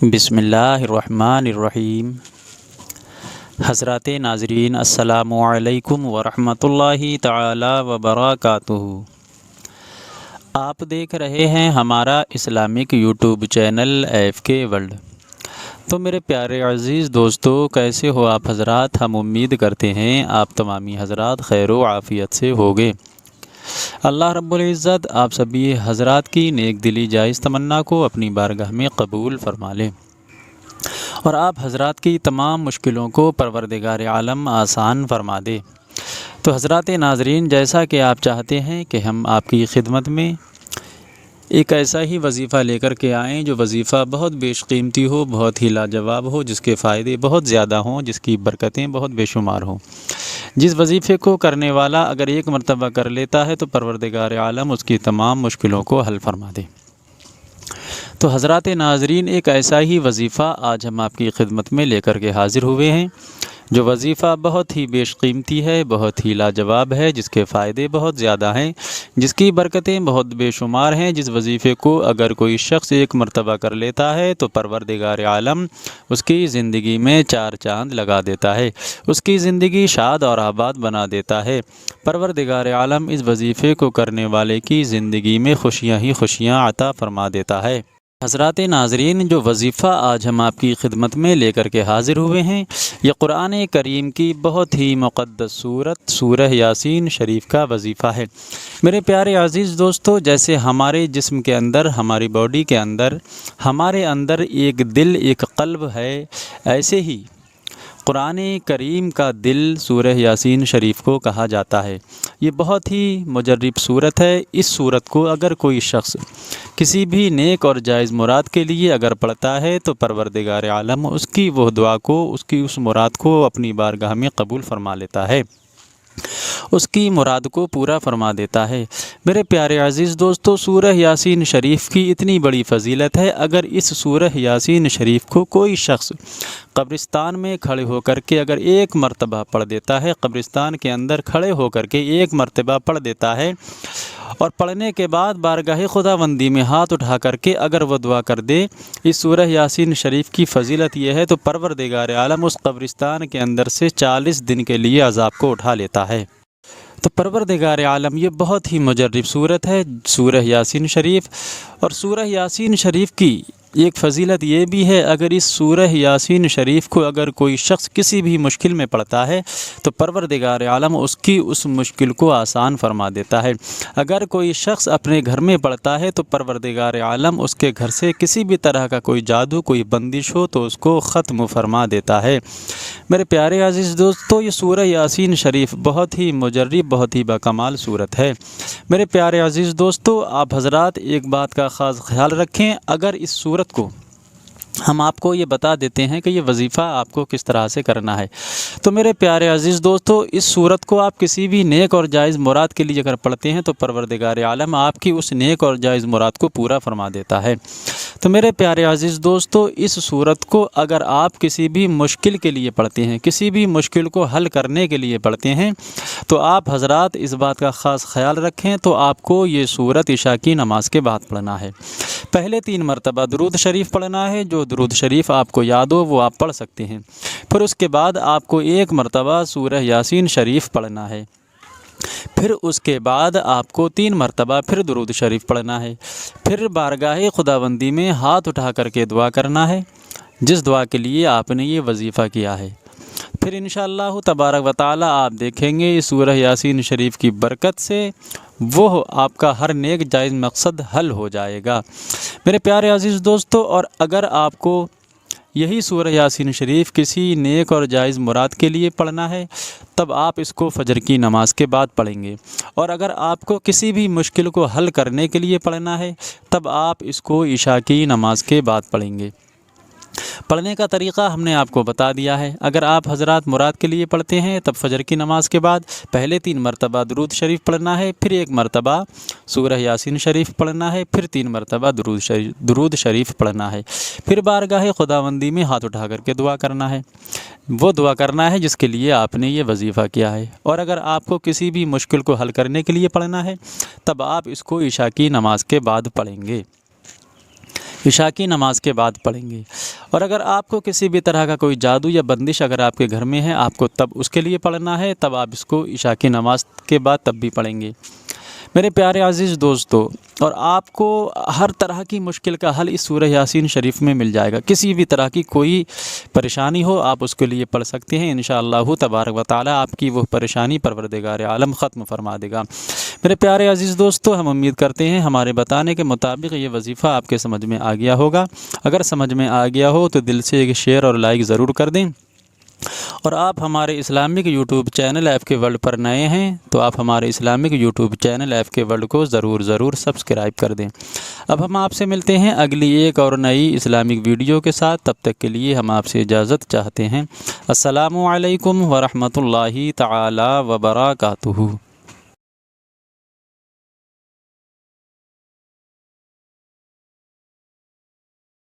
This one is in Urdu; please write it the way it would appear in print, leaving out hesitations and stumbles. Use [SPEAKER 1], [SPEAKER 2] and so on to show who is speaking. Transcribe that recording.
[SPEAKER 1] بسم اللہ الرحمن الرحیم۔ حضرات ناظرین السلام علیکم ورحمۃ اللہ تعالی وبرکاتہ۔ آپ دیکھ رہے ہیں ہمارا Islamic YouTube channel AFK world. تو میرے پیارے عزیز دوستو، کیسے ہو آپ حضرات؟ ہم امید کرتے ہیں آپ تمامی حضرات خیر و عافیت سے ہوگے۔ اللہ رب العزت آپ سبھی حضرات کی نیک دلی جائز تمنا کو اپنی بارگاہ میں قبول فرما لے، اور آپ حضرات کی تمام مشکلوں کو پروردگار عالم آسان فرما دے۔ تو حضرات ناظرین، جیسا کہ آپ چاہتے ہیں کہ ہم آپ کی خدمت میں ایک ایسا ہی وظیفہ لے کر کے آئیں جو وظیفہ بہت بیش قیمتی ہو، بہت ہی لاجواب ہو، جس کے فائدے بہت زیادہ ہوں، جس کی برکتیں بہت بے شمار ہوں، جس وظیفے کو کرنے والا اگر ایک مرتبہ کر لیتا ہے تو پروردگار عالم اس کی تمام مشکلوں کو حل فرما دے۔ تو حضرات ناظرین، ایک ایسا ہی وظیفہ آج ہم آپ کی خدمت میں لے کر کے حاضر ہوئے ہیں، جو وظیفہ بہت ہی بیش قیمتی ہے، بہت ہی لاجواب ہے، جس کے فائدے بہت زیادہ ہیں، جس کی برکتیں بہت بے شمار ہیں، جس وظیفے کو اگر کوئی شخص ایک مرتبہ کر لیتا ہے تو پروردگار عالم اس کی زندگی میں چار چاند لگا دیتا ہے، اس کی زندگی شاد اور آباد بنا دیتا ہے۔ پروردگار عالم اس وظیفے کو کرنے والے کی زندگی میں خوشیاں ہی خوشیاں عطا فرما دیتا ہے۔ حضرات ناظرین، جو وظیفہ آج ہم آپ کی خدمت میں لے کر کے حاضر ہوئے ہیں، یہ قرآن کریم کی بہت ہی مقدس سورت سورہ یاسین شریف کا وظیفہ ہے۔ میرے پیارے عزیز دوستو، جیسے ہمارے جسم کے اندر، ہماری باڈی کے اندر، ہمارے اندر ایک دل، ایک قلب ہے، ایسے ہی قرآن کریم کا دل سورہ یاسین شریف کو کہا جاتا ہے۔ یہ بہت ہی مجرب صورت ہے۔ اس صورت کو اگر کوئی شخص کسی بھی نیک اور جائز مراد کے لیے اگر پڑھتا ہے تو پروردگار عالم اس کی وہ دعا کو، اس کی اس مراد کو اپنی بارگاہ میں قبول فرما لیتا ہے، اس کی مراد کو پورا فرما دیتا ہے۔ میرے پیارے عزیز دوستو، سورہ یاسین شریف کی اتنی بڑی فضیلت ہے، اگر اس سورہ یاسین شریف کو کوئی شخص قبرستان میں کھڑے ہو کر کے اگر ایک مرتبہ پڑھ دیتا ہے، قبرستان کے اندر کھڑے ہو کر کے ایک مرتبہ پڑھ دیتا ہے، اور پڑھنے کے بعد بارگاہ خداوندی میں ہاتھ اٹھا کر کے اگر وہ دعا کر دے، اس سورہ یاسین شریف کی فضیلت یہ ہے تو پروردگار عالم اس قبرستان کے اندر سے 40 دن کے لیے عذاب کو اٹھا لیتا ہے۔ تو پروردگار عالم، یہ بہت ہی مجرب صورت ہے سورہ یاسین شریف۔ اور سورہ یاسین شریف کی ایک فضیلت یہ بھی ہے، اگر اس سورہ یاسین شریف کو اگر کوئی شخص کسی بھی مشکل میں پڑھتا ہے تو پروردگار عالم اس کی اس مشکل کو آسان فرما دیتا ہے۔ اگر کوئی شخص اپنے گھر میں پڑھتا ہے تو پروردگار عالم اس کے گھر سے کسی بھی طرح کا کوئی جادو، کوئی بندش ہو تو اس کو ختم فرما دیتا ہے۔ میرے پیارے عزیز دوستو، یہ سورہ یاسین شریف بہت ہی مجرب، بہت ہی باکمال صورت ہے۔ میرے پیارے عزیز دوستو، آپ حضرات ایک بات کا خاص خیال رکھیں، اگر اس صورت کو ہم آپ کو یہ بتا دیتے ہیں کہ یہ وظیفہ آپ کو کس طرح سے کرنا ہے، تو میرے پیارے عزیز دوستو، اس صورت کو آپ کسی بھی نیک اور جائز مراد کے لیے اگر پڑھتے ہیں تو پروردگار عالم آپ کی اس نیک اور جائز مراد کو پورا فرما دیتا ہے۔ تو میرے پیارے عزیز دوستو، اس صورت کو اگر آپ کسی بھی مشکل کے لیے پڑھتے ہیں، کسی بھی مشکل کو حل کرنے کے لیے پڑھتے ہیں، تو آپ حضرات اس بات کا خاص خیال رکھیں، تو آپ کو یہ صورت عشاء کی نماز کے بعد پڑھنا ہے۔ پہلے 3 مرتبہ درود شریف پڑھنا ہے، جو درود شریف آپ کو یاد ہو وہ آپ پڑھ سکتے ہیں۔ پھر اس کے بعد آپ کو 1 مرتبہ سورہ یاسین شریف پڑھنا ہے۔ پھر اس کے بعد آپ کو 3 مرتبہ پھر درود شریف پڑھنا ہے۔ پھر بارگاہ خداوندی میں ہاتھ اٹھا کر کے دعا کرنا ہے، جس دعا کے لیے آپ نے یہ وظیفہ کیا ہے۔ پھر انشاءاللہ تبارک و تعالی آپ دیکھیں گے سورہ یاسین شریف کی برکت سے وہ آپ کا ہر نیک جائز مقصد حل ہو جائے گا۔ میرے پیارے عزیز دوستو، اور اگر آپ کو یہی سورہ یاسین شریف کسی نیک اور جائز مراد کے لیے پڑھنا ہے، تب آپ اس کو فجر کی نماز کے بعد پڑھیں گے، اور اگر آپ کو کسی بھی مشکل کو حل کرنے کے لیے پڑھنا ہے تب آپ اس کو عشاء کی نماز کے بعد پڑھیں گے۔ پڑھنے کا طریقہ ہم نے آپ کو بتا دیا ہے۔ اگر آپ حضرات مراد کے لیے پڑھتے ہیں تب فجر کی نماز کے بعد پہلے 3 مرتبہ درود شریف پڑھنا ہے، پھر 1 مرتبہ سورہ یاسین شریف پڑھنا ہے، پھر 3 مرتبہ درود شریف پڑھنا ہے۔ پھر بارگاہ خداوندی میں ہاتھ اٹھا کر کے دعا کرنا ہے، وہ دعا کرنا ہے جس کے لیے آپ نے یہ وظیفہ کیا ہے۔ اور اگر آپ کو کسی بھی مشکل کو حل کرنے کے لیے پڑھنا ہے تب آپ اس کو عشاء کی نماز کے بعد پڑھیں گے۔ عشاء کی نماز کے بعد پڑھیں گے۔ اور اگر آپ کو کسی بھی طرح کا کوئی جادو یا بندش اگر آپ کے گھر میں ہے، آپ کو تب اس کے لیے پڑھنا ہے، تب آپ اس کو عشاء کی نماز کے بعد تب بھی پڑھیں گے۔ میرے پیارے عزیز دوستو، اور آپ کو ہر طرح کی مشکل کا حل اس سورہ یاسین شریف میں مل جائے گا۔ کسی بھی طرح کی کوئی پریشانی ہو آپ اس کے لیے پڑھ سکتے ہیں، انشاءاللہ تبارک و تعالی آپ کی وہ پریشانی پروردگار عالم ختم فرما دے گا۔ میرے پیارے عزیز دوستو، ہم امید کرتے ہیں ہمارے بتانے کے مطابق یہ وظیفہ آپ کے سمجھ میں آ گیا ہوگا۔ اگر سمجھ میں آ گیا ہو تو دل سے ایک شیئر اور لائک ضرور کر دیں، اور آپ ہمارے اسلامک یوٹیوب چینل ایف کے ورلڈ پر نئے ہیں تو آپ ہمارے اسلامک یوٹیوب چینل ایف کے ورلڈ کو ضرور سبسکرائب کر دیں۔ اب ہم آپ سے ملتے ہیں اگلی ایک اور نئی اسلامک ویڈیو کے ساتھ، تب تک کے لیے ہم آپ سے اجازت چاہتے ہیں۔ السلام علیکم ورحمۃ اللہ تعالی وبرکاتہ۔